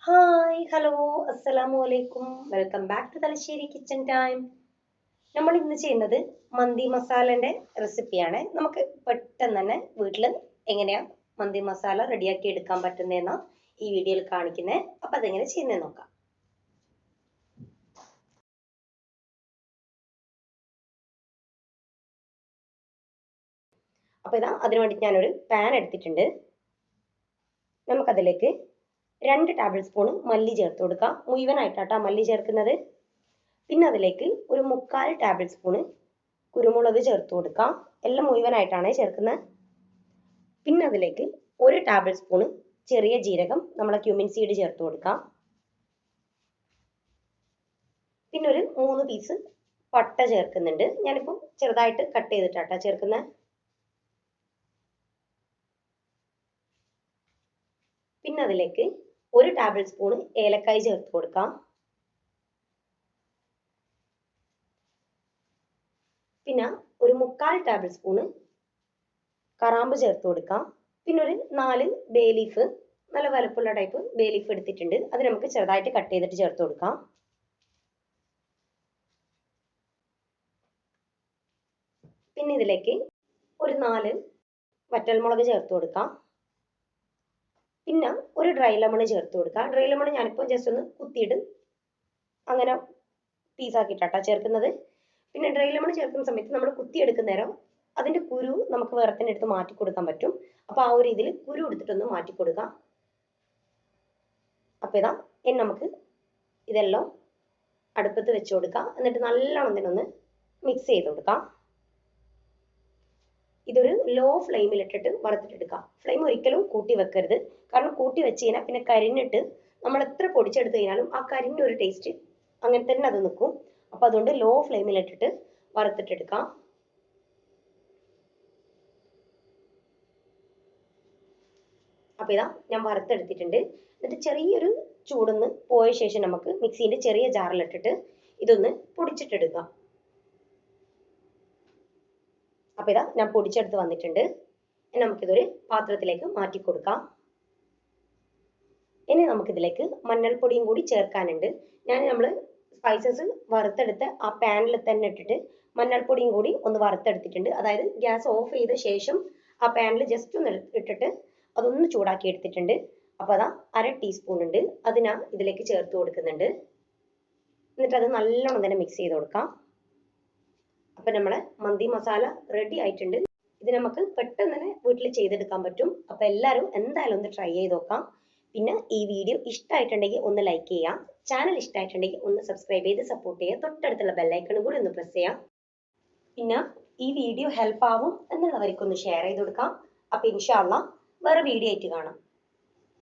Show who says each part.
Speaker 1: Hi hello അസ്സലാമു അലൈക്കും welcome back to Thalassery kitchen time. നമ്മൾ ഇന്ന് ചെയ്യുന്നത് മന്തി മസാലൻ്റെ റെസിപ്പിയാണ്. നമുക്ക് പെട്ടെന്ന് തന്നെ വീട്ടിൽ എങ്ങനെയാണ് മന്തി മസാല റെഡിയാക്കി എടുക്കാൻ പറ്റുന്നതെന്നാ ഈ വീഡിയോയിൽ കാണിക്കുന്നത്. അപ്പം അതെങ്ങനെ ചെയ്യുന്നത് നോക്കാം. അപ്പോൾ ഇതാ അതിനു വേണ്ടി ഞാനൊരു പാൻ എടുത്തിട്ടുണ്ട്. നമുക്കതിലേക്ക് 2 ടേബിൾ സ്പൂൺ മല്ലി ചേർത്ത് കൊടുക്കാം. മുഴുവനായിട്ടാണ് മല്ലി ചേർക്കുന്നത്. പിന്നെ അതിലേക്ക് ഒരു 3/4 ടേബിൾ സ്പൂൺ കുരുമുളക് ചേർത്ത് കൊടുക്കാം. എല്ലാം മുഴുവനായിട്ടാണ് ചേർക്കുന്നത്. പിന്നെ അതിലേക്ക് 1 ടേബിൾ സ്പൂൺ ചെറിയ ജീരകം, നമ്മളെ ക്യൂമിൻ സീഡ് ചേർത്ത് കൊടുക്കാം. പിന്നെ ഒരു 3 പീസ് പട്ട ചേർക്കുന്നുണ്ട്. ഞാനിപ്പോൾ ചെറുതായിട്ട് കട്ട് ചെയ്തിട്ടാണ് ചേർക്കുന്നത്. പിന്നെ അതിലേക്ക് 1 ടേബിൾ സ്പൂൺ ഏലക്കായ് ചേർത്ത് കൊടുക്കാം. പിന്നെ ഒരു 3/4 ടേബിൾ സ്പൂൺ കറാമ്പ് ചേർത്ത് കൊടുക്കാം. പിന്നെ ഒരു 4 ബേ ലീഫ്, നല്ല വലുപ്പമുള്ള ടൈപ്പ് ബേ ലീഫ് എടുത്തിട്ടുണ്ട്. അത് നമുക്ക് ചെറുതായിട്ട് കട്ട് ചെയ്തിട്ട് ചേർത്ത് കൊടുക്കാം. പിന്നെ ഇതിലേക്ക് ഒരു 4 വറ്റൽമുളക് ചേർത്ത് കൊടുക്കാം. പിന്നെ ഒരു ഡ്രൈ ലെമൺ ചേർത്ത് കൊടുക്കാം. ഡ്രൈ ലെമൺ ഞാനിപ്പോൾ ജസ്റ്റ് ഒന്ന് കുത്തിയിട്ട് അങ്ങനെ പീസാക്കിയിട്ടാണ് ചേർക്കുന്നത്. പിന്നെ ഡ്രൈ ലെമൺ ചേർക്കുന്ന സമയത്ത് നമ്മൾ കുത്തിയെടുക്കുന്ന നേരം അതിൻ്റെ കുരു നമുക്ക് വേറെ തന്നെ എടുത്ത് മാറ്റി കൊടുക്കാൻ പറ്റും. അപ്പോൾ ആ ഒരു രീതിയിൽ കുരു എടുത്തിട്ടൊന്ന് മാറ്റി കൊടുക്കാം. അപ്പോൾ ഇതാ ഇനി നമുക്ക് ഇതെല്ലാം അടുപ്പത്ത് വെച്ച് കൊടുക്കാം. എന്നിട്ട് നല്ലോണം ഇതിനൊന്ന് മിക്സ് ചെയ്ത് കൊടുക്കാം. ഇതൊരു ലോ ഫ്ലെയിമിൽ ഇട്ടിട്ട് വറുത്തിട്ടെടുക്കാം. ഫ്ലെയിം ഒരിക്കലും കൂട്ടി വെക്കരുത്. കാരണം കൂട്ടി വെച്ച് കഴിഞ്ഞാൽ പിന്നെ കരിഞ്ഞിട്ട് നമ്മൾ എത്ര പൊടിച്ചെടുത്ത് കഴിഞ്ഞാലും ആ കരിഞ്ഞൊരു ടേസ്റ്റ് അങ്ങനെ തന്നെ അത് നിൽക്കും. അപ്പോൾ അതുകൊണ്ട് ലോ ഫ്ലെയിമിൽ ഇട്ടിട്ട് വറുത്തിട്ടെടുക്കാം. അപ്പോൾ ഇതാ ഞാൻ വറുത്തെടുത്തിട്ടുണ്ട്. എന്നിട്ട് ചെറിയൊരു ചൂടൊന്ന് പോയ ശേഷം നമുക്ക് മിക്സീൻ്റെ ചെറിയ ജാറിലിട്ടിട്ട് ഇതൊന്ന് പൊടിച്ചിട്ടെടുക്കാം. അപ്പോൾ ഇതാ ഞാൻ പൊടിച്ചെടുത്ത് വന്നിട്ടുണ്ട്. നമുക്കിതൊരു പാത്രത്തിലേക്ക് മാറ്റി കൊടുക്കാം. ഇനി നമുക്കിതിലേക്ക് മഞ്ഞൾപ്പൊടിയും കൂടി ചേർക്കാനുണ്ട്. നമ്മൾ സ്പൈസസ് വറുത്തെടുത്ത് ആ പാനിൽ തന്നെ ഇട്ടിട്ട് മഞ്ഞൾപ്പൊടിയും കൂടി ഒന്ന് വറുത്തെടുത്തിട്ടുണ്ട്. അതായത് ഗ്യാസ് ഓഫ് ചെയ്ത ശേഷം ആ പാനിൽ ജസ്റ്റ് ഒന്ന് ഇട്ടിട്ട് അതൊന്ന് ചൂടാക്കി എടുത്തിട്ടുണ്ട്. അപ്പോൾ അതാ 1/2 ടീസ്പൂൺ ഉണ്ട്, അത് ഞാൻ ഇതിലേക്ക് ചേർത്ത് കൊടുക്കുന്നുണ്ട്. എന്നിട്ട് അത് നല്ലോണം തന്നെ മിക്സ് ചെയ്ത് കൊടുക്കാം. അപ്പം നമ്മളെ മന്തി മസാല റെഡി ആയിട്ടുണ്ട്. ഇത് നമുക്ക് പെട്ടെന്ന് തന്നെ വീട്ടിൽ ചെയ്തെടുക്കാൻ പറ്റും. അപ്പോൾ എല്ലാവരും എന്തായാലും ഒന്ന് ട്രൈ ചെയ്ത് നോക്കാം. പിന്നെ ഈ വീഡിയോ ഇഷ്ടമായിട്ടുണ്ടെങ്കിൽ ഒന്ന് ലൈക്ക് ചെയ്യാം. ചാനൽ ഇഷ്ടമായിട്ടുണ്ടെങ്കിൽ ഒന്ന് സബ്സ്ക്രൈബ് ചെയ്ത് സപ്പോർട്ട് ചെയ്യുക. തൊട്ടടുത്തുള്ള ബെല്ലൈക്കണും കൂടി ഒന്ന് പ്രസ് ചെയ്യാം. പിന്നെ ഈ വീഡിയോ ഹെൽപ്പ് ആവും എന്നുള്ളവർക്കൊന്ന് ഷെയർ ചെയ്ത് കൊടുക്കാം. അപ്പോൾ ഇൻഷാ അള്ളാ വേറെ വീഡിയോ ആയിട്ട് കാണാം.